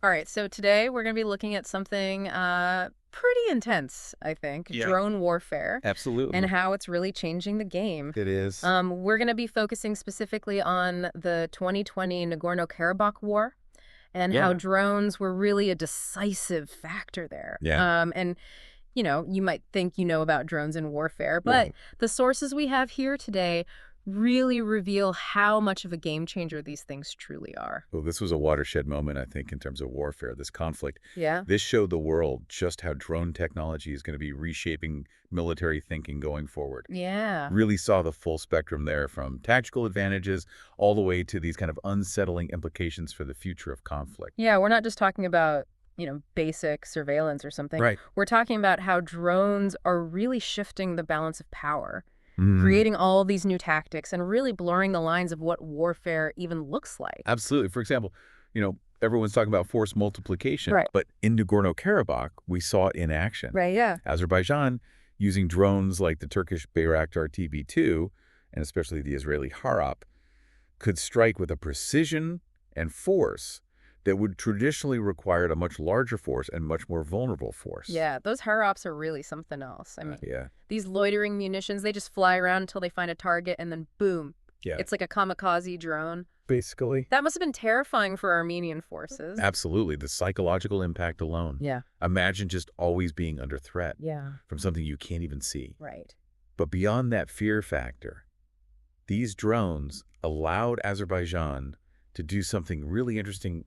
All right, so today we're going to be looking at something pretty intense, I think, Yeah, drone warfare, and absolutely. how it's really changing the game. It is. We're going to be focusing specifically on the 2020 Nagorno-Karabakh war and how Yeah. drones were really a decisive factor there. Yeah. And you might think you know about drones in warfare, but Right. the sources we have here today really reveal how much of a game changer these things truly are. Well, this was a watershed moment, I think, in terms of warfare, this conflict. Yeah. This showed the world just how drone technology is going to be reshaping military thinking going forward. Yeah. Really saw the full spectrum there, from tactical advantages all the way to these kind of unsettling implications for the future of conflict. Yeah, we're not just talking about, basic surveillance or something. Right. We're talking about how drones are really shifting the balance of power, Mm, creating all these new tactics, and really blurring the lines of what warfare even looks like. absolutely. For example, everyone's talking about force multiplication, Right. but in Nagorno-Karabakh, we saw it in action. Right, yeah. Azerbaijan, using drones like the Turkish Bayraktar TB2, and especially the Israeli Harop, could strike with a precision and force that would traditionally require a much larger force and much more vulnerable force. Yeah, those HAROPs are really something else. I mean, Yeah. these loitering munitions, they just fly around until they find a target and then boom. Yeah. It's like a kamikaze drone. Basically. That must have been terrifying for Armenian forces. Absolutely. The psychological impact alone. Yeah. Imagine just always being under threat Yeah. from something you can't even see. Right. But beyond that fear factor, these drones allowed Azerbaijan to do something really interesting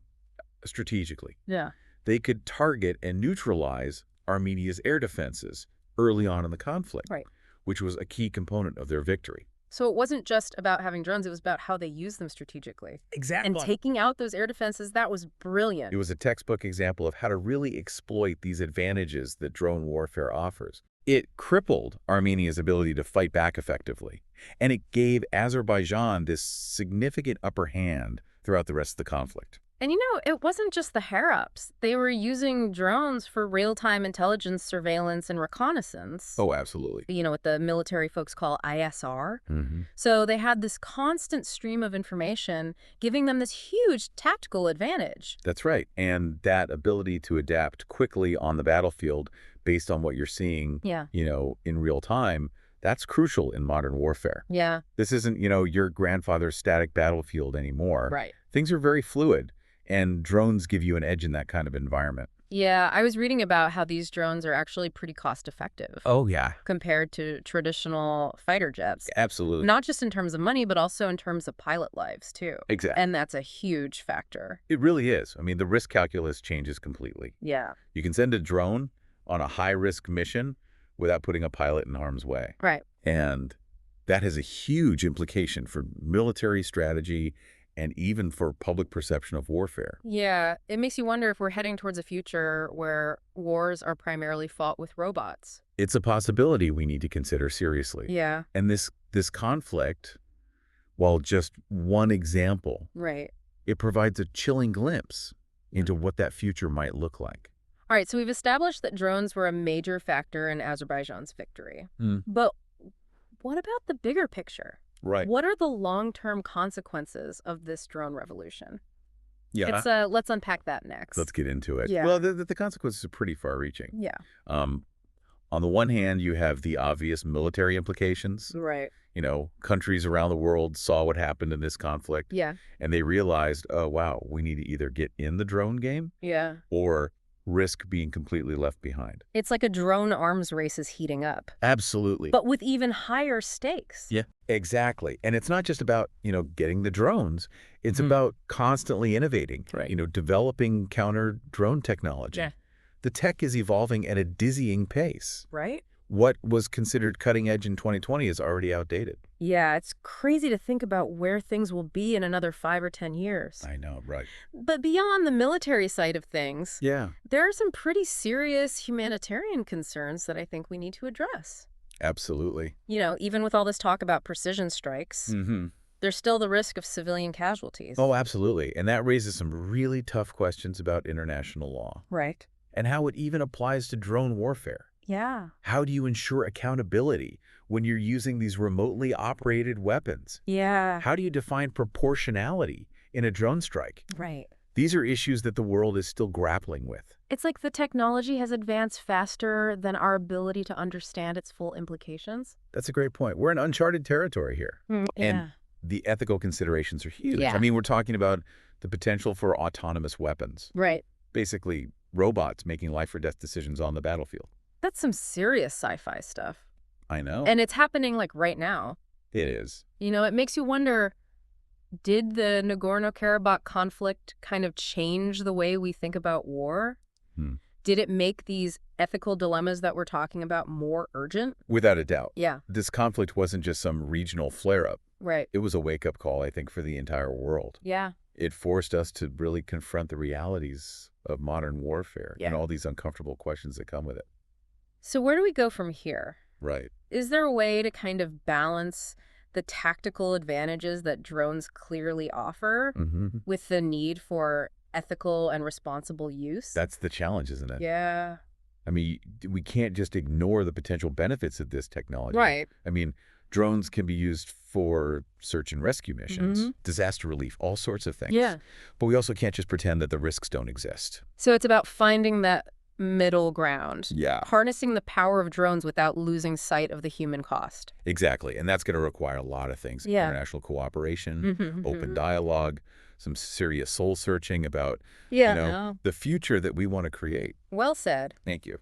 strategically. Yeah. They could target and neutralize Armenia's air defenses early on in the conflict, Right. which was a key component of their victory. So it wasn't just about having drones, it was about how they use them strategically. And Exactly. taking out those air defenses, that was It brilliant. was a textbook example of how to really exploit these advantages that drone warfare offers. It crippled Armenia's ability to fight back effectively, and it gave Azerbaijan this significant upper hand throughout the rest of the conflict. And it wasn't just the HAROPs. They were using drones for real-time intelligence surveillance and reconnaissance. Oh, absolutely. What the military folks call ISR. Mm-hmm. So they had this constant stream of information, giving them this huge tactical advantage. That's right. And that ability to adapt quickly on the battlefield based on what you're seeing, Yeah. in real time, that's crucial in modern warfare. Yeah. This isn't, your grandfather's static battlefield anymore. Right. Things are very fluid, and drones give you an edge in that kind of environment. Yeah, I was reading about how these drones are actually pretty cost-effective Oh, yeah. compared to traditional fighter jets. Absolutely. Not just in terms of money, but also in terms of pilot lives, too. Exactly. And that's a huge factor. It really is. I mean, the risk calculus changes completely. Yeah. You can send a drone on a high-risk mission without putting a pilot in harm's way. Right. And that has a huge implication for military strategy and even for public perception of warfare. Yeah, it makes you wonder if we're heading towards a future where wars are primarily fought with robots. It's a possibility we need to consider seriously. Yeah. And this conflict, while just one example, Right. it provides a chilling glimpse into what that future might look like. All right, so we've established that drones were a major factor in Azerbaijan's victory. Mm. But what about the bigger picture? Right. What are the long-term consequences of this drone revolution? Yeah. Let's unpack that next. Let's get into it. Yeah. Well, the consequences are pretty far-reaching. Yeah. On the one hand, you have the obvious military implications. Right. Countries around the world saw what happened in this conflict, Yeah. and they realized, oh, wow, we need to either get in the drone game Yeah. or risk being completely left behind. It's like a drone arms race is heating up, Absolutely. but with even higher stakes. Yeah, exactly. And it's not just about, getting the drones. It's Mhm. about constantly innovating, Right. developing counter drone technology. Yeah. The tech is evolving at a dizzying pace. Right? What was considered cutting edge in 2020 is already outdated. Yeah, it's crazy to think about where things will be in another 5 or 10 years. I know, right. But beyond the military side of things, Yeah, there are some pretty serious humanitarian concerns that I think we need to address. absolutely. Even with all this talk about precision strikes, Mm-hmm. there's still the risk of civilian casualties. Oh, absolutely. And that raises some really tough questions about international law Right. and how it even applies to drone warfare. Yeah. How do you ensure accountability when you're using these remotely operated weapons? Yeah. How do you define proportionality in a drone strike? Right. These are issues that the world is still grappling with. It's like the technology has advanced faster than our ability to understand its full implications. That's a great point. We're in uncharted territory here. And Yeah. the ethical considerations are huge. Yeah. I mean, we're talking about the potential for autonomous weapons. Right. Basically, robots making life or death decisions on the battlefield. That's some serious sci-fi stuff. I know. And it's happening like right now. It is. You know, it makes you wonder, did the Nagorno-Karabakh conflict kind of change the way we think about war? Did it make these ethical dilemmas that we're talking about more urgent? Without a doubt. Yeah. This conflict wasn't just some regional flare-up. Right. It was a wake-up call, I think, for the entire world. Yeah. It forced us to really confront the realities of modern warfare and Yeah. all these uncomfortable questions that come with it. So where do we go from here? Right. Is there a way to kind of balance the tactical advantages that drones clearly offer with the need for ethical and responsible use? That's the challenge, isn't it? Yeah. I mean, we can't just ignore the potential benefits of this technology. Right. I mean, drones can be used for search and rescue missions, disaster relief, all sorts of things. Yeah. But we also can't just pretend that the risks don't exist. So it's about finding that middle ground. Yeah. Harnessing the power of drones without losing sight of the human cost. Exactly. And that's going to require a lot of things. Yeah. International cooperation, open dialogue, some serious soul searching about, Yeah. the future that we want to create. Well said. Thank you.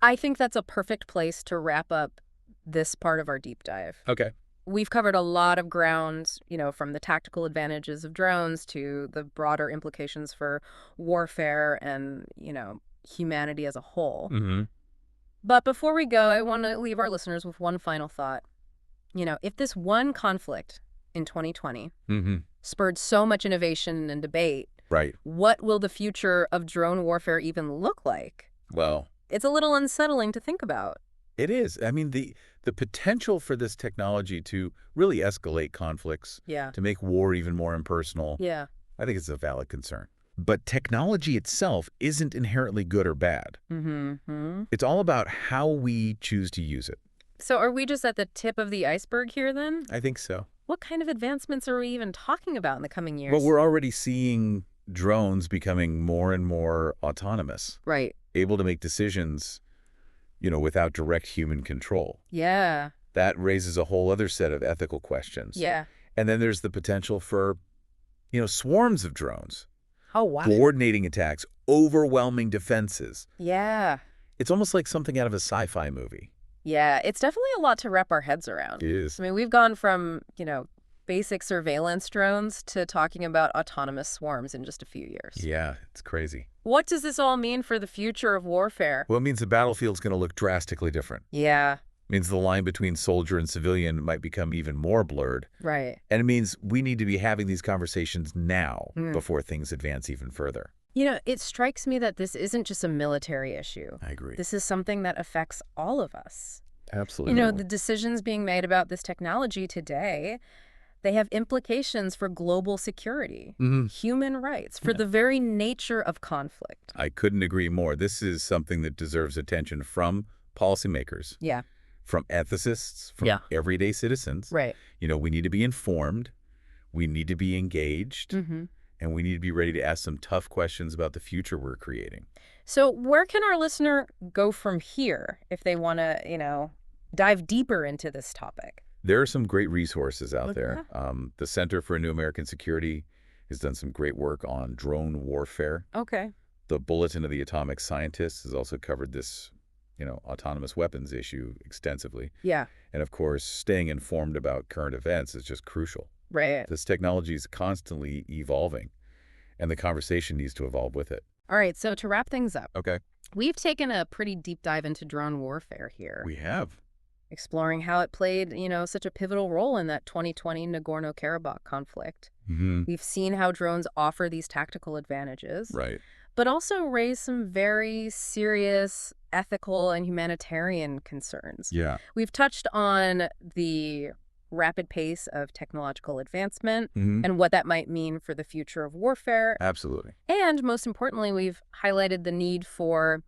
I think that's a perfect place to wrap up this part of our deep dive. Okay. We've covered a lot of ground, from the tactical advantages of drones to the broader implications for warfare and, humanity as a whole. But before we go, I want to leave our listeners with one final thought. If this one conflict in 2020 spurred so much innovation and debate, Right. what will the future of drone warfare even look like? Well, It's a little unsettling to think about. it is. I mean, the potential for this technology to really escalate conflicts, Yeah. to make war even more impersonal, Yeah. I think it's a valid concern. But technology itself isn't inherently good or bad. It's all about how we choose to use it. So are we just at the tip of the iceberg here then? I think so. What kind of advancements are we even talking about in the coming years? Well, we're already seeing drones becoming more and more autonomous, Right. able to make decisions, without direct human control. Yeah. That raises a whole other set of ethical questions. Yeah. And then there's the potential for, swarms of drones, Oh, wow. coordinating attacks, overwhelming defenses. Yeah. It's almost like something out of a sci-fi movie. Yeah. It's definitely a lot to wrap our heads around. It is. I mean, we've gone from, basic surveillance drones to talking about autonomous swarms in just a few years. Yeah, it's crazy. What does this all mean for the future of warfare? Well, it means the battlefield's going to look drastically different. Yeah. It means the line between soldier and civilian might become even more blurred. Right. And it means we need to be having these conversations now before things advance even further. It strikes me that this isn't just a military issue. I agree. This is something that affects all of us. Absolutely. The decisions being made about this technology today, they have implications for global security, human rights, for the very nature of conflict. I couldn't agree more. This is something that deserves attention from policymakers, Yeah. from ethicists, from everyday citizens. Right. We need to be informed, we need to be engaged, and we need to be ready to ask some tough questions about the future we're creating. So where can our listener go from here if they want to, dive deeper into this topic? There are some great resources out Okay. there. The Center for New American Security has done some great work on drone warfare. Okay. The Bulletin of the Atomic Scientists has also covered this, autonomous weapons issue extensively. Yeah. And of course, staying informed about current events is just crucial. Right. This technology is constantly evolving, and the conversation needs to evolve with it. All right. So to wrap things up, Okay. we've taken a pretty deep dive into drone warfare here. We have. Exploring how it played, such a pivotal role in that 2020 Nagorno-Karabakh conflict. We've seen how drones offer these tactical advantages, Right. but also raise some very serious ethical and humanitarian concerns. Yeah. We've touched on the rapid pace of technological advancement and what that might mean for the future of warfare. Absolutely. And most importantly, we've highlighted the need for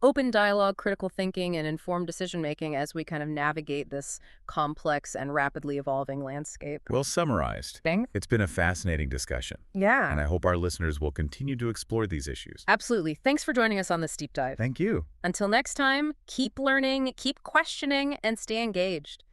open dialogue, critical thinking, and informed decision-making as we kind of navigate this complex and rapidly evolving landscape. Well summarized. Thanks. It's been a fascinating discussion, and Yeah, I hope our listeners will continue to explore these issues. absolutely. Thanks for joining us on this deep dive. Thank you. Until next time, keep learning, keep questioning, and stay engaged.